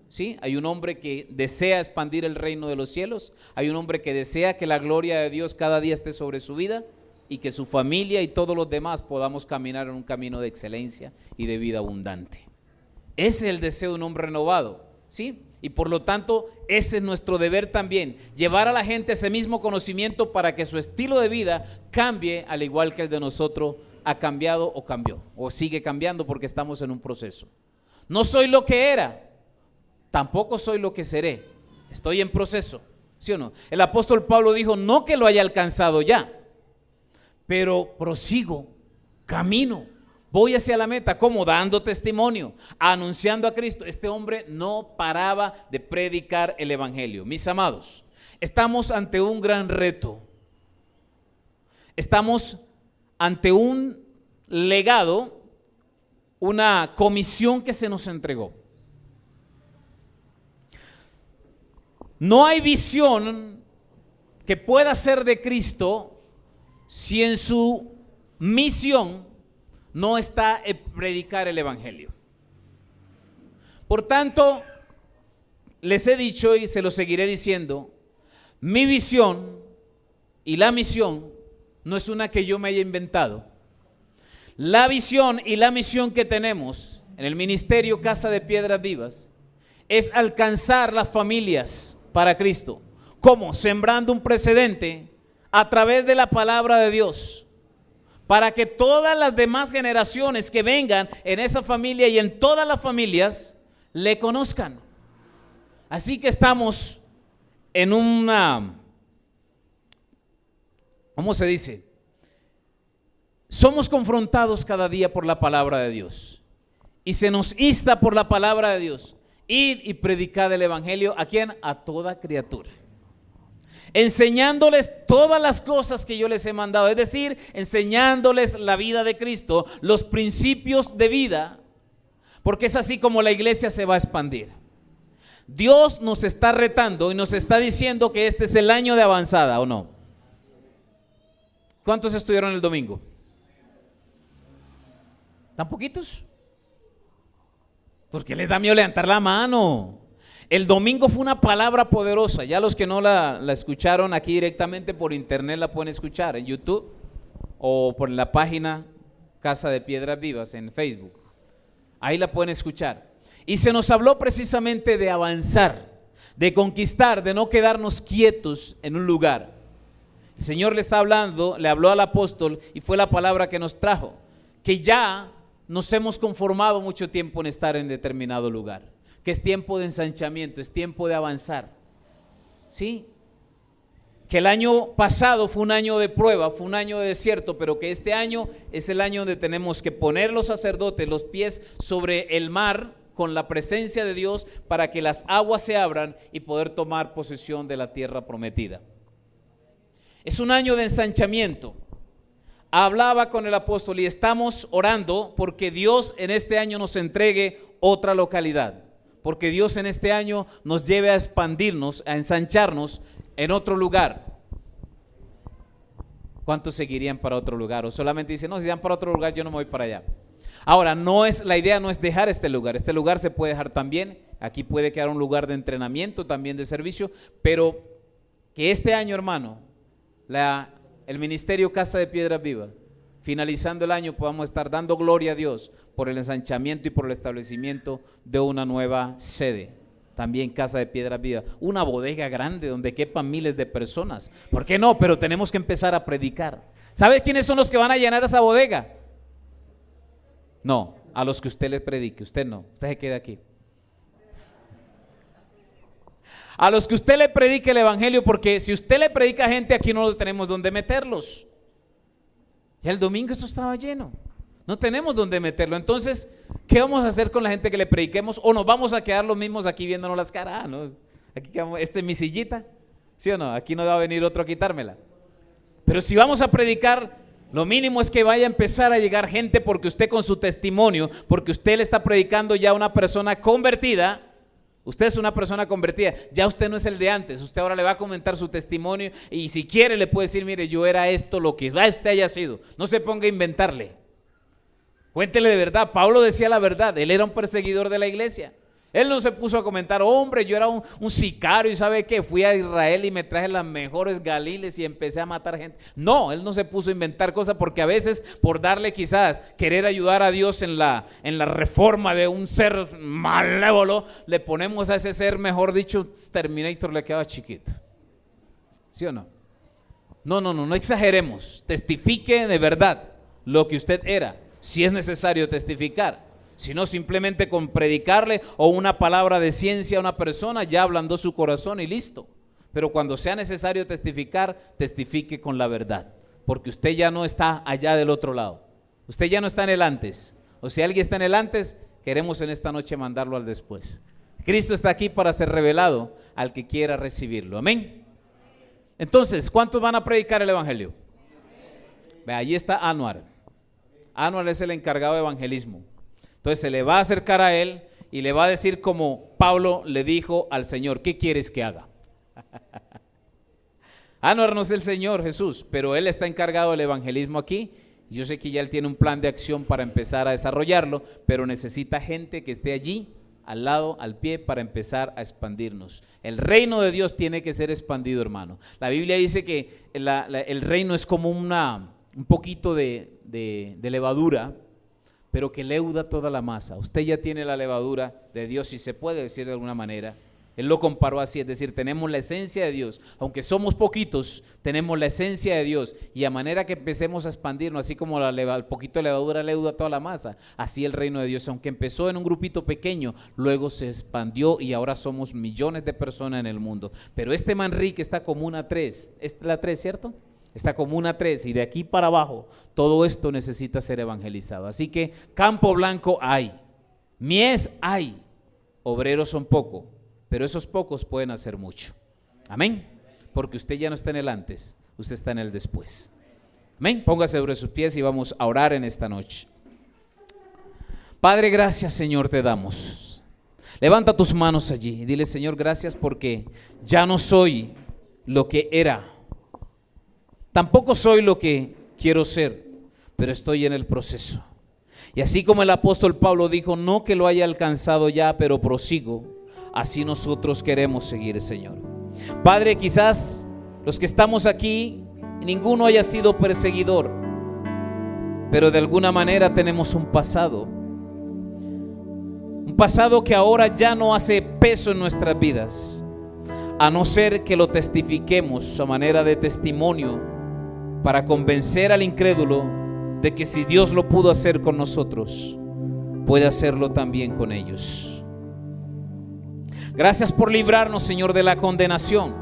¿sí? Hay un hombre que desea expandir el reino de los cielos, hay un hombre que desea que la gloria de Dios cada día esté sobre su vida y que su familia y todos los demás podamos caminar en un camino de excelencia y de vida abundante. Ese es el deseo de un hombre renovado, ¿sí? Y por lo tanto, ese es nuestro deber también, llevar a la gente ese mismo conocimiento para que su estilo de vida cambie al igual que el de nosotros ha cambiado o cambió, o sigue cambiando porque estamos en un proceso. No soy lo que era, tampoco soy lo que seré, estoy en proceso, ¿sí o no? El apóstol Pablo dijo, no que lo haya alcanzado ya, pero prosigo, camino, voy hacia la meta, como dando testimonio, anunciando a Cristo. Este hombre no paraba de predicar el evangelio. Mis amados, Estamos ante un gran reto. Estamos ante un legado, una comisión que se nos entregó. No hay visión que pueda ser de Cristo si en su misión no está predicar el evangelio. Por tanto, les he dicho y se lo seguiré diciendo, mi visión y la misión no es una que yo me haya inventado. La visión y la misión que tenemos en el ministerio Casa de Piedras Vivas es alcanzar las familias para Cristo. ¿Cómo? Sembrando un precedente a través de la palabra de Dios, para que todas las demás generaciones que vengan en esa familia y en todas las familias le conozcan. Así que estamos en una, ¿cómo se dice? Somos confrontados cada día por la palabra de Dios y se nos insta por la palabra de Dios. Id y predicad el evangelio, ¿a quién? A toda criatura. Enseñándoles todas las cosas que yo les he mandado, es decir, enseñándoles la vida de Cristo, los principios de vida, porque es así como la iglesia se va a expandir. Dios nos está retando y nos está diciendo que este es el año de avanzada, ¿o no? ¿Cuántos estudiaron el domingo? ¿Tan poquitos? ¿Por qué les da miedo levantar la mano? El domingo fue una palabra poderosa. Ya los que no la escucharon aquí directamente por internet la pueden escuchar en YouTube o por la página Casa de Piedras Vivas en Facebook. Ahí la pueden escuchar. Y se nos habló precisamente de avanzar, de conquistar, de no quedarnos quietos en un lugar. El Señor le está hablando, le habló al apóstol y fue la palabra que nos trajo, que ya nos hemos conformado mucho tiempo en estar en determinado lugar, que es tiempo de ensanchamiento, es tiempo de avanzar. ¿Sí? Que el año pasado fue un año de prueba, fue un año de desierto, pero que este año es el año donde tenemos que poner los sacerdotes los pies sobre el mar con la presencia de Dios para que las aguas se abran y poder tomar posesión de la tierra prometida. Es un año de ensanchamiento. Hablaba con el apóstol y estamos orando porque Dios en este año nos entregue otra localidad, porque Dios en este año nos lleve a expandirnos, a ensancharnos en otro lugar. ¿Cuántos seguirían para otro lugar? O solamente dicen, no, si van para otro lugar yo no me voy para allá. Ahora, la idea no es dejar este lugar se puede dejar también, aquí puede quedar un lugar de entrenamiento, también de servicio, pero que este año, hermano, el ministerio Casa de Piedras Vivas, finalizando el año, podamos estar dando gloria a Dios por el ensanchamiento y por el establecimiento de una nueva sede, también Casa de Piedras Vivas, una bodega grande donde quepan miles de personas. ¿Por qué no? Pero tenemos que empezar a predicar. ¿Sabe quiénes son los que van a llenar esa bodega? No, a los que usted les predique, usted no, usted se queda aquí. A los que usted le predique el evangelio, porque si usted le predica a gente, aquí no tenemos donde meterlos. Ya el domingo eso estaba lleno, no tenemos donde meterlo. Entonces, ¿qué vamos a hacer con la gente que le prediquemos? ¿O nos vamos a quedar los mismos aquí viéndonos las caras? ¿No? Aquí quedamos, esta es mi sillita, ¿sí o no? Aquí no va a venir otro a quitármela. Pero si vamos a predicar, lo mínimo es que vaya a empezar a llegar gente, porque usted con su testimonio, porque usted le está predicando ya a una persona convertida. Usted es una persona convertida, ya usted no es el de antes, usted ahora le va a comentar su testimonio y si quiere le puede decir, mire, yo era esto, lo que usted haya sido, no se ponga a inventarle, cuéntele de verdad. Pablo decía la verdad, él era un perseguidor de la iglesia, él no se puso a comentar, hombre, yo era un sicario y sabe qué, fui a Israel y me traje las mejores galiles y empecé a matar gente. No, él no se puso a inventar cosas, porque a veces por darle quizás, querer ayudar a Dios en la reforma de un ser malévolo, le ponemos a ese ser, mejor dicho, Terminator le queda chiquito. ¿Sí o no? No exageremos, testifique de verdad lo que usted era, si es necesario testificar. Sino simplemente con predicarle o una palabra de ciencia a una persona, ya ablandó su corazón y listo. Pero cuando sea necesario testificar, testifique con la verdad, porque usted ya no está allá del otro lado, usted ya no está en el antes, o si alguien está en el antes, queremos en esta noche mandarlo al después. Cristo está aquí para ser revelado al que quiera recibirlo, amén. Entonces, ¿cuántos van a predicar el evangelio? Ve, allí está Anuar. Anuar es el encargado de evangelismo. Entonces se le va a acercar a él y le va a decir como Pablo le dijo al Señor: ¿qué quieres que haga? Anuar no es el Señor Jesús, pero él está encargado del evangelismo aquí. Yo sé que ya él tiene un plan de acción para empezar a desarrollarlo, pero necesita gente que esté allí, al lado, al pie, para empezar a expandirnos. El reino de Dios tiene que ser expandido, hermano. La Biblia dice que el reino es como un poquito de levadura, pero que leuda toda la masa. Usted ya tiene la levadura de Dios, si se puede decir de alguna manera. Él lo comparó así, es decir, tenemos la esencia de Dios. Aunque somos poquitos, tenemos la esencia de Dios. Y a manera que empecemos a expandirnos, así como el poquito de levadura leuda toda la masa, así el reino de Dios, aunque empezó en un grupito pequeño, luego se expandió y ahora somos millones de personas en el mundo. Pero este Manrique está como una 3, es la 3, ¿cierto? Está como una 3 y de aquí para abajo todo esto necesita ser evangelizado. Así que campo blanco hay, mies hay, obreros son pocos, pero esos pocos pueden hacer mucho. Amén. Porque usted ya no está en el antes, usted está en el después. Amén. Póngase sobre sus pies y vamos a orar en esta noche. Padre, gracias, Señor, te damos. Levanta tus manos allí y dile: Señor, gracias porque ya no soy lo que era. Tampoco soy lo que quiero ser, pero estoy en el proceso. Y así como el apóstol Pablo dijo: no que lo haya alcanzado ya, pero prosigo, así nosotros queremos seguir, Señor. Padre, quizás los que estamos aquí, ninguno haya sido perseguidor, pero de alguna manera tenemos un pasado que ahora ya no hace peso en nuestras vidas, a no ser que lo testifiquemos a manera de testimonio, para convencer al incrédulo de que si Dios lo pudo hacer con nosotros, puede hacerlo también con ellos. Gracias por librarnos, Señor, de la condenación.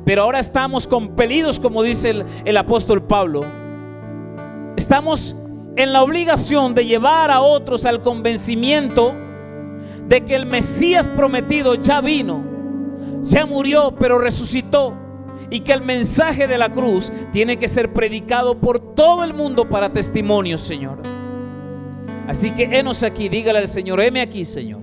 Pero ahora estamos compelidos, como dice el apóstol Pablo, estamos en la obligación de llevar a otros al convencimiento de que el Mesías prometido ya vino, ya murió, pero resucitó. Y que el mensaje de la cruz tiene que ser predicado por todo el mundo para testimonio, Señor. Así que henos aquí, dígale al Señor: heme aquí, Señor.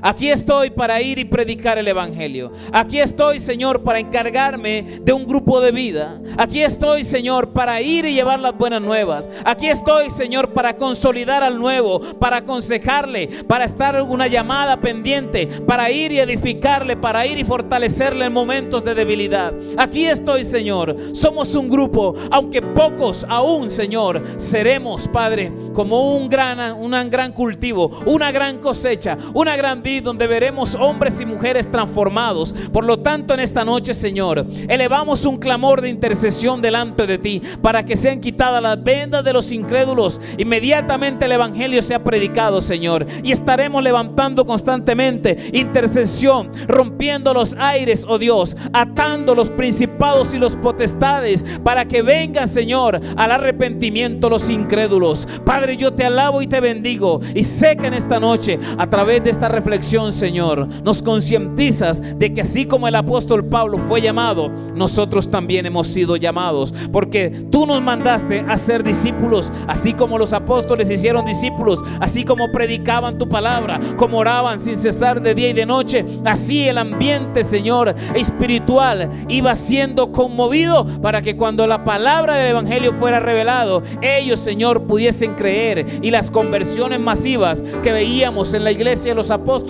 Aquí estoy para ir y predicar el evangelio. Aquí estoy, Señor, para encargarme de un grupo de vida. Aquí estoy, Señor, para ir y llevar las buenas nuevas. Aquí estoy, Señor, para consolidar al nuevo, para aconsejarle, para estar en una llamada pendiente, para ir y edificarle, para ir y fortalecerle en momentos de debilidad. Aquí estoy, Señor. Somos un grupo, aunque pocos aún, Señor, seremos, Padre, como un gran cultivo, una gran cosecha, una gran vida, donde veremos hombres y mujeres transformados. Por lo tanto, en esta noche, Señor, elevamos un clamor de intercesión delante de ti, para que sean quitadas las vendas de los incrédulos. Inmediatamente el evangelio sea predicado, Señor, y estaremos levantando constantemente intercesión, rompiendo los aires, oh Dios, atando los principados y los potestades, para que vengan, Señor, al arrepentimiento los incrédulos. Padre, yo te alabo y te bendigo, y sé que en esta noche, a través de esta reflexión, Señor, nos concientizas de que así como el apóstol Pablo fue llamado, nosotros también hemos sido llamados, porque tú nos mandaste a ser discípulos, así como los apóstoles hicieron discípulos, así como predicaban tu palabra, como oraban sin cesar de día y de noche, así el ambiente, Señor, espiritual iba siendo conmovido, para que cuando la palabra del evangelio fuera revelado, ellos, Señor, pudiesen creer. Y las conversiones masivas que veíamos en la iglesia de los apóstoles,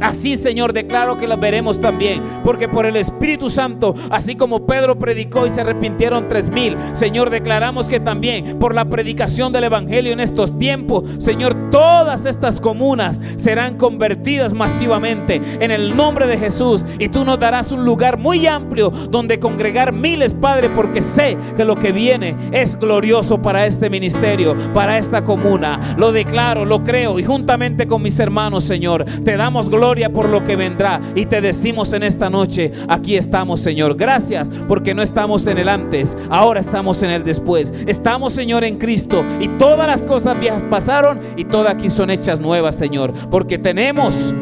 así, Señor, declaro que las veremos también, porque por el Espíritu Santo, así como Pedro predicó y se arrepintieron 3,000, Señor, declaramos que también por la predicación del evangelio en estos tiempos, Señor, todas estas comunas serán convertidas masivamente en el nombre de Jesús, y tú nos darás un lugar muy amplio donde congregar miles, Padre, porque sé que lo que viene es glorioso para este ministerio, para esta comuna. Lo declaro, lo creo, y juntamente con mis hermanos, Señor, te damos gloria por lo que vendrá, y te decimos en esta noche: aquí estamos, Señor. Gracias, porque no estamos en el antes, ahora estamos en el después. Estamos, Señor, en Cristo, y todas las cosas viejas pasaron y todas aquí son hechas nuevas, Señor, porque tenemos,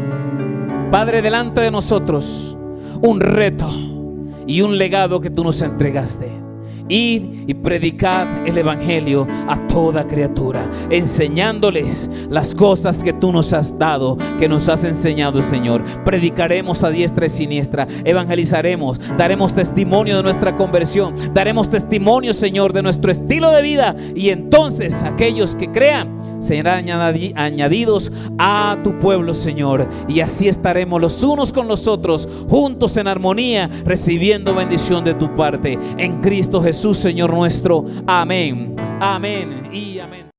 Padre, delante de nosotros un reto, y un legado que tú nos entregaste. Id y predicad el evangelio a toda criatura, enseñándoles las cosas que tú nos has dado, que nos has enseñado, Señor. Predicaremos a diestra y siniestra, evangelizaremos, daremos testimonio de nuestra conversión, daremos testimonio, Señor, de nuestro estilo de vida, y entonces aquellos que crean serán añadidos a tu pueblo, Señor, y así estaremos los unos con los otros, juntos en armonía, recibiendo bendición de tu parte, en Cristo Jesús, Señor nuestro. Amén, amén y amén.